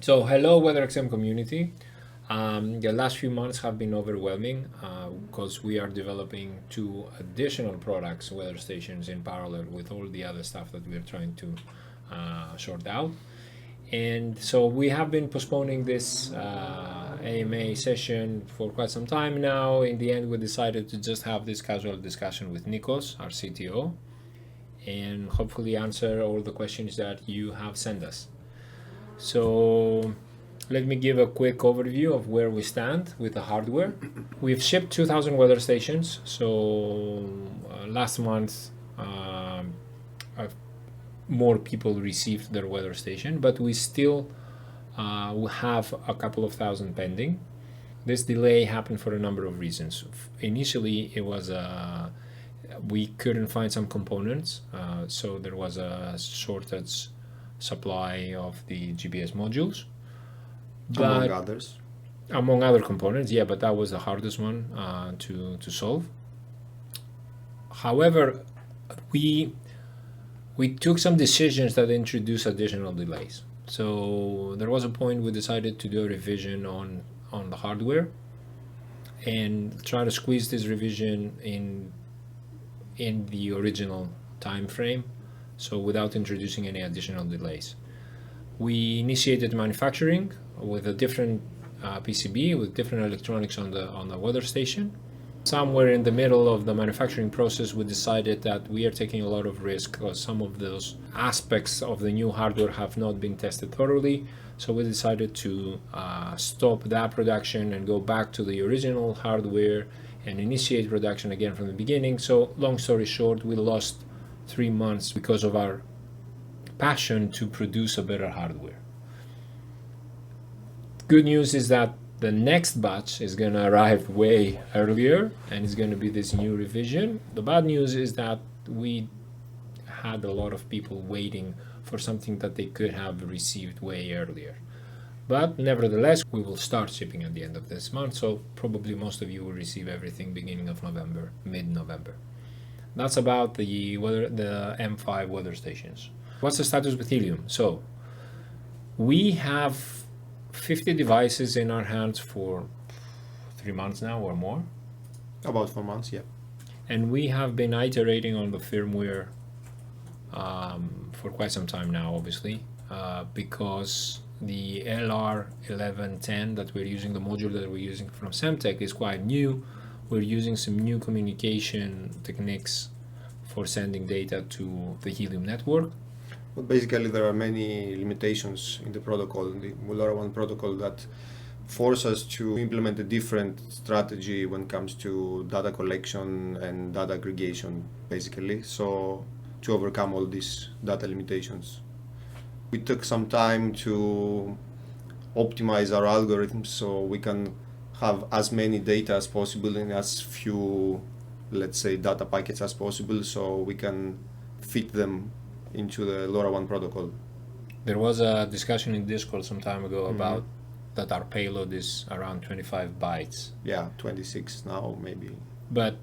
So, hello, WeatherXM community. The last few months have been overwhelming because we are developing two additional products, weather stations, in parallel with all the other stuff that we are trying to sort out. And so we have been postponing this AMA session for quite some time now. In the end, we decided to just have this casual discussion with Nikos, our CTO, and hopefully answer all the questions that you have sent us. So let me give a quick overview of where we stand with the hardware. We've shipped 2,000 weather stations. So last month, more people received their weather station, but we still have a couple of thousand pending. This delay happened for a number of reasons. Initially, it was we couldn't find some components, so there was a shortage supply of the GPS modules, among others. Among other components, yeah, but that was the hardest one to solve. However, we took some decisions that introduced additional delays. So there was a point we decided to do a revision on the hardware and try to squeeze this revision in the original time frame, so without introducing any additional delays. We initiated manufacturing with a different PCB with different electronics on the weather station. Somewhere in the middle of the manufacturing process, we decided that we are taking a lot of risk because some of those aspects of the new hardware have not been tested thoroughly. So we decided to stop that production and go back to the original hardware and initiate production again from the beginning. So long story short, we lost 3 months because of our passion to produce a better hardware. Good news is that the next batch is going to arrive way earlier and it's going to be this new revision. The bad news is that we had a lot of people waiting for something that they could have received way earlier. But nevertheless, we will start shipping at the end of this month, so probably most of you will receive everything beginning of November, mid-November. That's about the M5 weather stations. What's the status with Helium? So we have 50 devices in our hands for 3 months now or more. About 4 months, yeah. And we have been iterating on the firmware for quite some time now, obviously, because the LR1110 that we're using, the module that we're using from Semtech, is quite new. We're using some new communication techniques for sending data to the Helium network. But basically, there are many limitations in the protocol, the LoRaWAN protocol, that force us to implement a different strategy when it comes to data collection and data aggregation, basically, so to overcome all these data limitations. We took some time to optimize our algorithms so we can have as many data as possible in as few, let's say, data packets as possible, so we can fit them into the LoRaWAN protocol. There was a discussion in Discord some time ago about that our payload is around 25 bytes. Yeah, 26 now maybe. But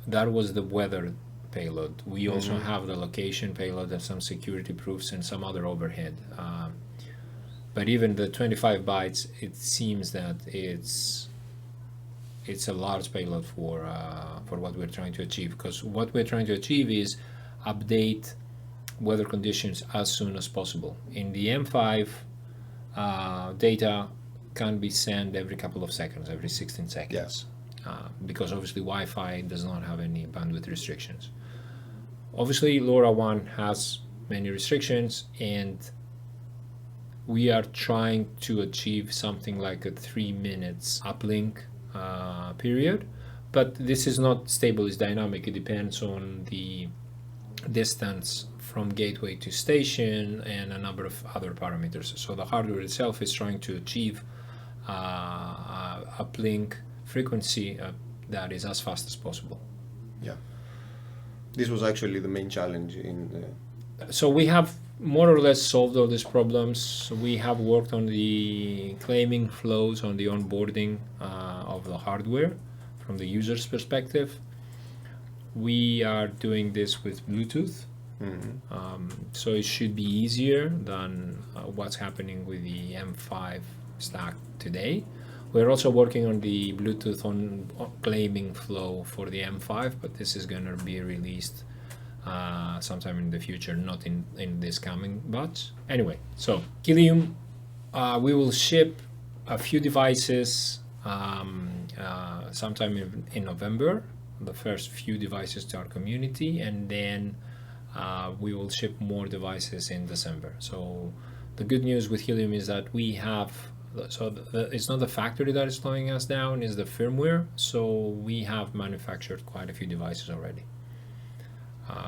that was the weather payload. We also have the location payload and some security proofs and some other overhead. But even the 25 bytes, it seems that it's a large payload for what we're trying to achieve. Because what we're trying to achieve is update weather conditions as soon as possible. In the M5, data can be sent every couple of seconds, every 16 seconds. Yes. Because obviously Wi-Fi does not have any bandwidth restrictions. Obviously LoRaWAN has many restrictions, and we are trying to achieve something like a 3 minutes uplink period, but this is not stable, it's dynamic. It depends on the distance from gateway to station and a number of other parameters. So the hardware itself is trying to achieve uplink frequency that is as fast as possible. Yeah. This was actually the main challenge So we have more or less solved all these problems. We have worked on the claiming flows, on the onboarding of the hardware from the user's perspective. We are doing this with Bluetooth, So it should be easier than what's happening with the M5 stack today. We're also working on the Bluetooth on claiming flow for the M5, but this is going to be released sometime in the future, not in this coming batch. Anyway, so Helium, we will ship a few devices sometime in November, the first few devices to our community, and then we will ship more devices in December. So the good news with Helium is that we have, it's not the factory that is slowing us down, it's the firmware. So we have manufactured quite a few devices already.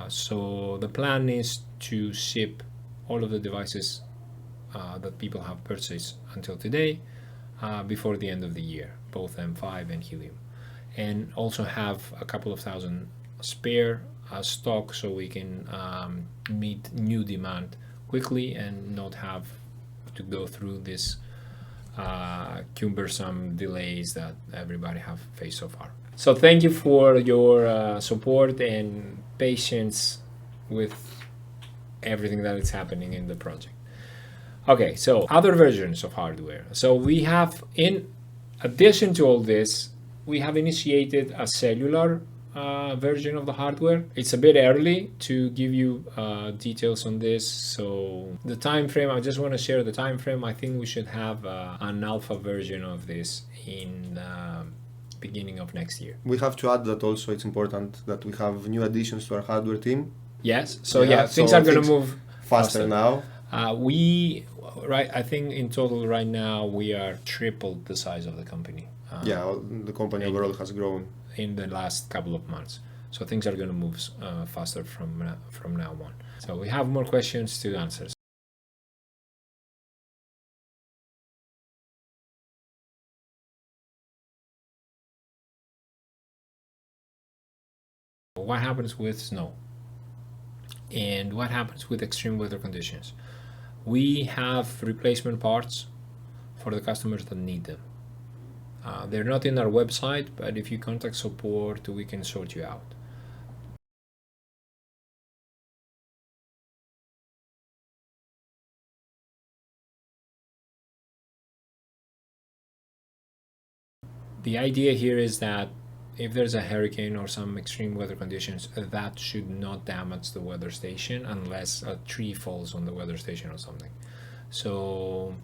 So the plan is to ship all of the devices that people have purchased until today before the end of the year, both M5 and Helium, and also have a couple of thousand spare stock so we can meet new demand quickly and not have to go through this cumbersome delays that everybody have faced so far. So thank you for your support and patience with everything that is happening in the project. Okay, so other versions of hardware. So we have, in addition to all this, we have initiated a cellular version of the hardware. It's a bit early to give you details on this. So the time frame, I just want to share the time frame. I think we should have an alpha version of this in beginning of next year. We have to add that also it's important that we have new additions to our hardware team. Yes, so things are going to move faster now. I think in total right now we are tripled the size of the company. The company overall has grown in the last couple of months. So things are going to move faster from now on. So we have more questions to answer. What happens with snow? And what happens with extreme weather conditions? We have replacement parts for the customers that need them. They're not in our website, but if you contact support, we can sort you out. The idea here is that if there's a hurricane or some extreme weather conditions, that should not damage the weather station unless a tree falls on the weather station or something. So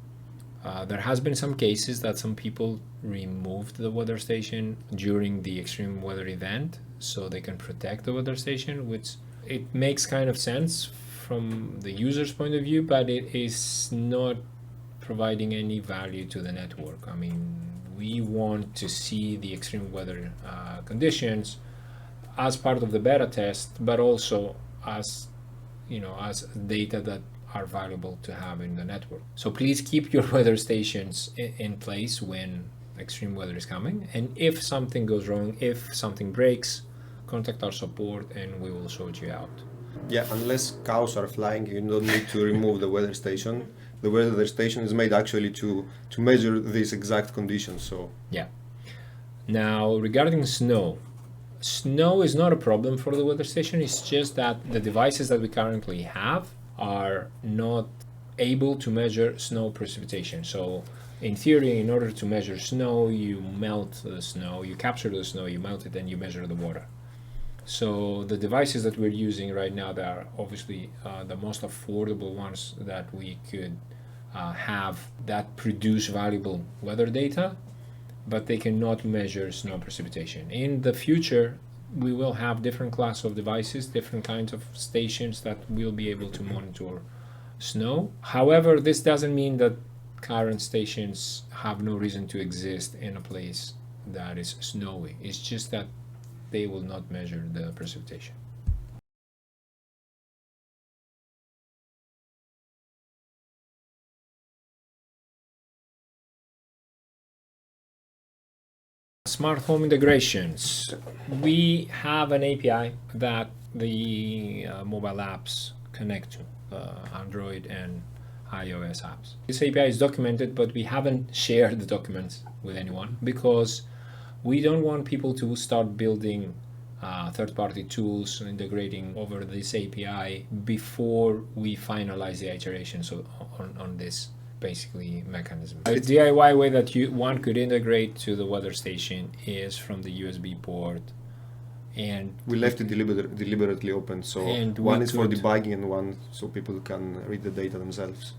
there has been some cases that some people removed the weather station during the extreme weather event so they can protect the weather station, which it makes kind of sense from the user's point of view, but it is not providing any value to the network. I mean, we want to see the extreme weather conditions as part of the beta test, but also as as data that are valuable to have in the network. So please keep your weather stations in place when extreme weather is coming, and if something goes wrong, if something breaks, contact our support and we will sort you out. Yeah, unless cows are flying, you don't need to remove the weather station. The weather station is made actually to measure these exact conditions. So yeah. Now regarding snow is not a problem for the weather station. It's just that the devices that we currently have are not able to measure snow precipitation. So in theory, in order to measure snow, you melt the snow, you capture the snow, you melt it, and you measure the water. So the devices that we're using right now, that are obviously the most affordable ones that we could have, that produce valuable weather data, but they cannot measure snow precipitation. In the future, we will have different class of devices, different kinds of stations that will be able to monitor snow. However, this doesn't mean that current stations have no reason to exist in a place that is snowy. It's just that they will not measure the precipitation. Smart home integrations. We have an API that the mobile apps connect to, Android and iOS apps. This API is documented, but we haven't shared the documents with anyone because we don't want people to start building third-party tools integrating over this API before we finalize the iterations on this basically mechanism. A DIY way that one could integrate to the weather station is from the USB port, and we left it deliberately open, so one is for debugging and one so people can read the data themselves.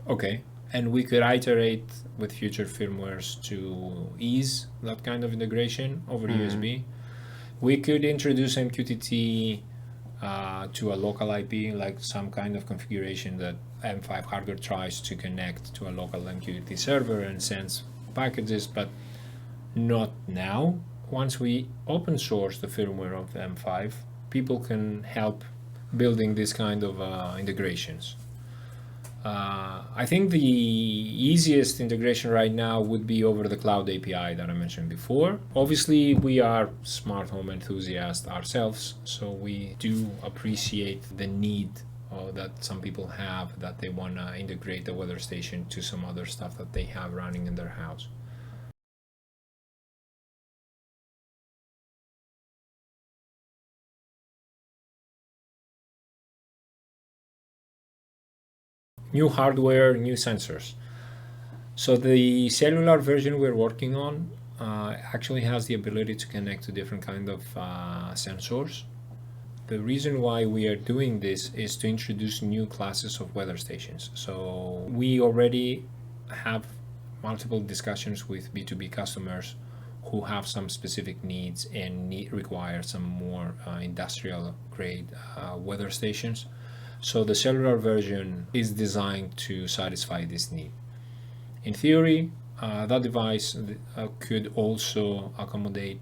Okay, and we could iterate with future firmwares to ease that kind of integration over USB. We could introduce MQTT to a local IP, like some kind of configuration that M5 hardware tries to connect to a local MQTT server and sends packages, but not now. Once we open source the firmware of M5, people can help building this kind of integrations. I think the easiest integration right now would be over the cloud API that I mentioned before. Obviously, we are smart home enthusiasts ourselves, so we do appreciate the need that some people have, that they want to integrate the weather station to some other stuff that they have running in their house. New hardware, new sensors. So the cellular version we're working on actually has the ability to connect to different kind of sensors. The reason why we are doing this is to introduce new classes of weather stations. So we already have multiple discussions with B2B customers who have some specific needs and require some more industrial grade weather stations. So the cellular version is designed to satisfy this need. In theory, that device could also accommodate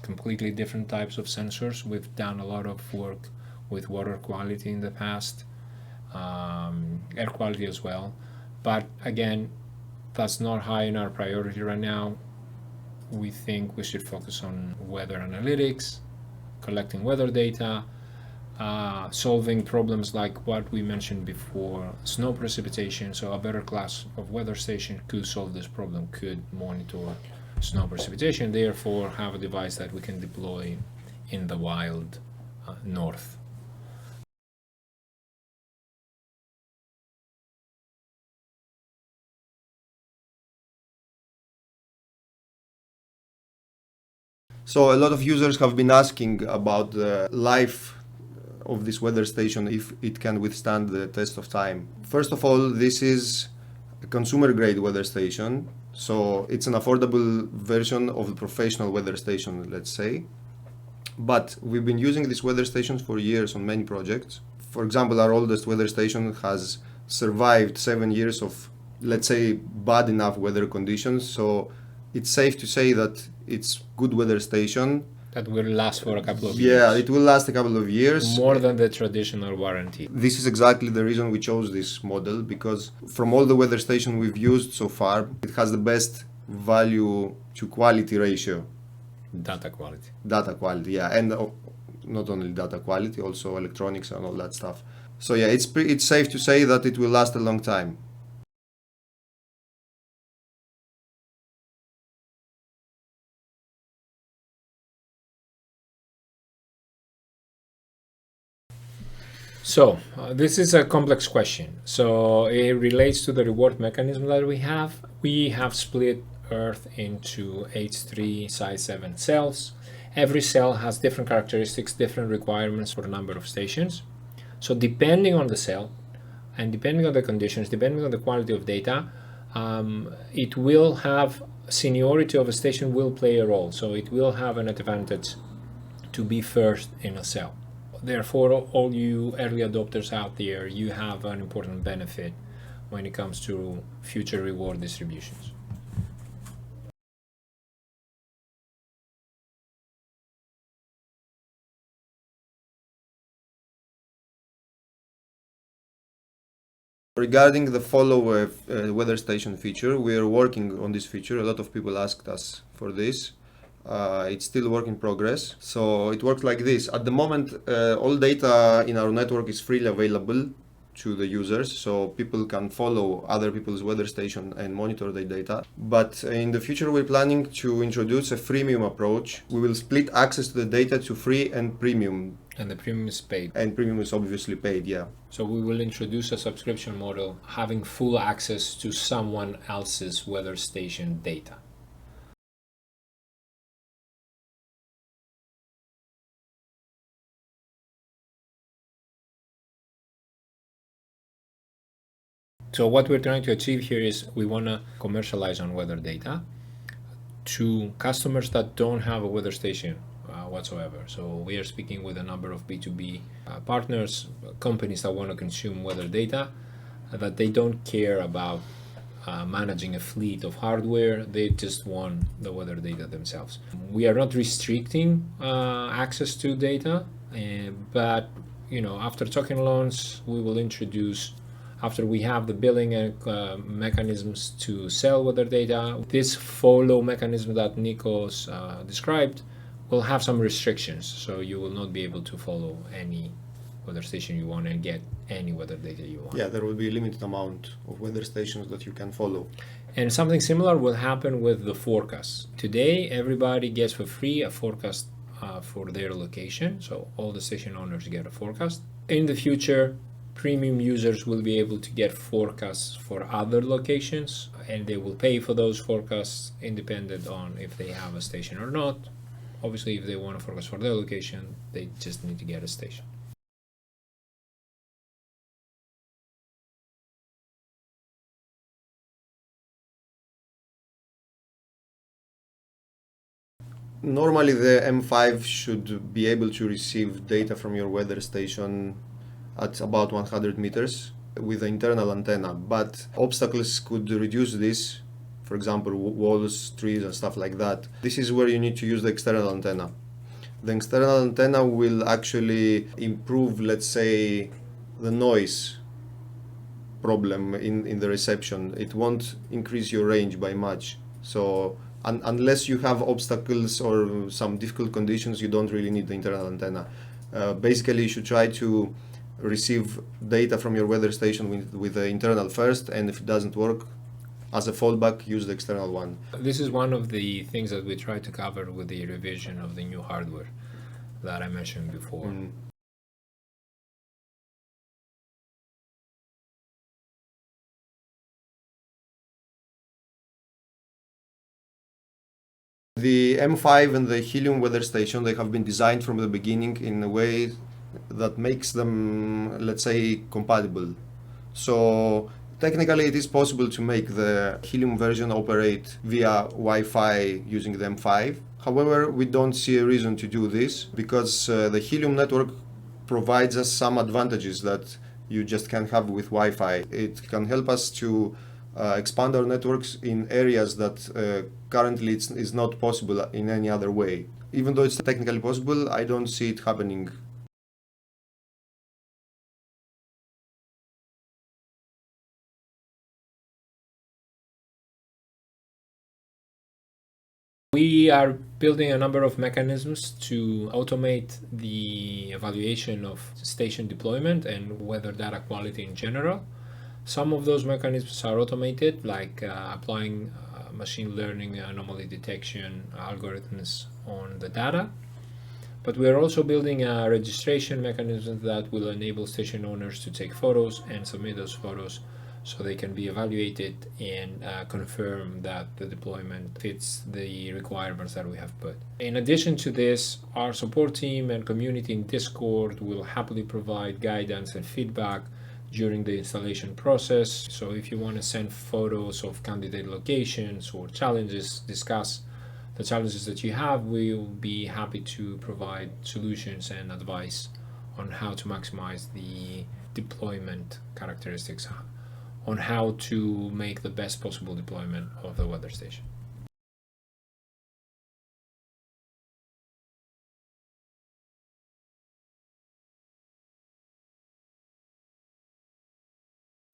completely different types of sensors. We've done a lot of work with water quality in the past, air quality as well. But again, that's not high in our priority right now. We think we should focus on weather analytics, collecting weather data, solving problems like what we mentioned before, snow precipitation. So a better class of weather station could solve this problem, could monitor snow precipitation, therefore have a device that we can deploy in the wild north. So a lot of users have been asking about the life of this weather station, if it can withstand the test of time. First of all, this is a consumer grade weather station, so it's an affordable version of the professional weather station, let's say. But we've been using these weather stations for years on many projects. For example, our oldest weather station has survived 7 years of, let's say, bad enough weather conditions, so it's safe to say that it's good weather station. That will last for a couple of years. Yeah, it will last a couple of years. More than the traditional warranty. This is exactly the reason we chose this model, because from all the weather stations we've used so far, it has the best value to quality ratio. Data quality. Data quality, yeah. And not only data quality, also electronics and all that stuff. So yeah, it's safe to say that it will last a long time. So this is a complex question. So it relates to the reward mechanism that we have. We have split Earth into H3 size 7 cells. Every cell has different characteristics, different requirements for a number of stations. So depending on the cell and depending on the conditions, depending on the quality of data, it will have seniority of a station will play a role. So it will have an advantage to be first in a cell. Therefore, all you early adopters out there, you have an important benefit when it comes to future reward distributions. Regarding the follow weather station feature, we are working on this feature. A lot of people asked us for this. It's still work in progress. So it works like this. At the moment, all data in our network is freely available. to the users, so people can follow other people's weather station and monitor their data. But in the future, we're planning to introduce a freemium approach. We will split access to the data to free and premium. And the premium is paid. And premium is obviously paid, yeah. So we will introduce a subscription model having full access to someone else's weather station data. So what we're trying to achieve here is we want to commercialize on weather data to customers that don't have a weather station whatsoever. So we are speaking with a number of B2B partners, companies that want to consume weather data, that they don't care about managing a fleet of hardware. They just want the weather data themselves. We are not restricting access to data, but after token launch, we will introduce, after we have the billing and mechanisms to sell weather data, this follow mechanism that Nikos described will have some restrictions. So you will not be able to follow any weather station you want and get any weather data you want. Yeah, there will be a limited amount of weather stations that you can follow. And something similar will happen with the forecast. Today, everybody gets for free a forecast for their location. So all the station owners get a forecast. In the future, premium users will be able to get forecasts for other locations, and they will pay for those forecasts independent on if they have a station or not. Obviously, if they want a forecast for their location, they just need to get a station. Normally, the M5 should be able to receive data from your weather station at about 100 meters with the internal antenna, but obstacles could reduce this, for example, walls, trees, and stuff like that. This is where you need to use the external antenna. The external antenna will actually improve, let's say, the noise problem in the reception. It won't increase your range by much. So unless you have obstacles or some difficult conditions, you don't really need the internal antenna. Basically, you should try to receive data from your weather station with the internal first, and if it doesn't work, as a fallback, use the external one. This is one of the things that we try to cover with the revision of the new hardware that I mentioned before. The M5 and the Helium weather station, they have been designed from the beginning in a way that makes them, let's say, compatible. So technically it is possible to make the Helium version operate via Wi-Fi using the M5. However, we don't see a reason to do this because the Helium network provides us some advantages that you just can't have with Wi-Fi. It can help us to expand our networks in areas that currently is not possible in any other way. Even though it's technically possible, I don't see it happening. We are building a number of mechanisms to automate the evaluation of station deployment and weather data quality in general. Some of those mechanisms are automated, like applying machine learning anomaly detection algorithms on the data. But we are also building a registration mechanism that will enable station owners to take photos and submit those photos so they can be evaluated and confirm that the deployment fits the requirements that we have put. In addition to this, our support team and community in Discord will happily provide guidance and feedback during the installation process. So if you want to send photos of candidate locations or challenges, discuss the challenges that you have, we will be happy to provide solutions and advice on how to maximize the deployment characteristics, on how to make the best possible deployment of the weather station.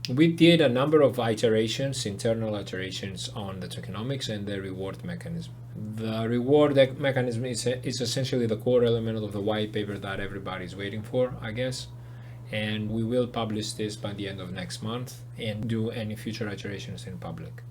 We did a number of iterations, internal iterations on the tokenomics and the reward mechanism. The reward mechanism is essentially the core element of the white paper that everybody's waiting for, I guess. and we will publish this by the end of next month and do any future iterations in public.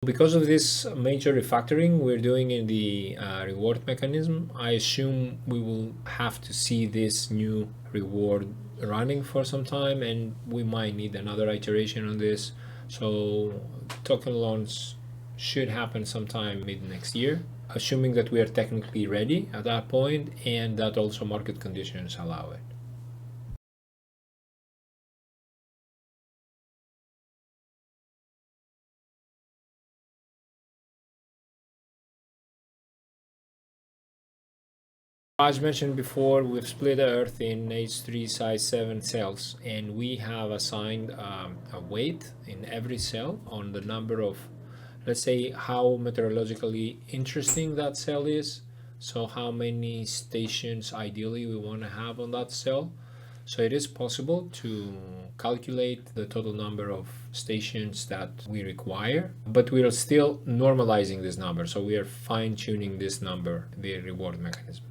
Because of this major refactoring we're doing in the reward mechanism, I assume we will have to see this new reward running for some time, and we might need another iteration on this. So token launch should happen sometime mid next year, assuming that we are technically ready at that point and that also market conditions allow it. As mentioned before, we've split the Earth in H3 size 7 cells, and we have assigned a weight in every cell on the number of, let's say, how meteorologically interesting that cell is. So how many stations ideally we want to have on that cell. So it is possible to calculate the total number of stations that we require, but we are still normalizing this number. So we are fine-tuning this number, the reward mechanism.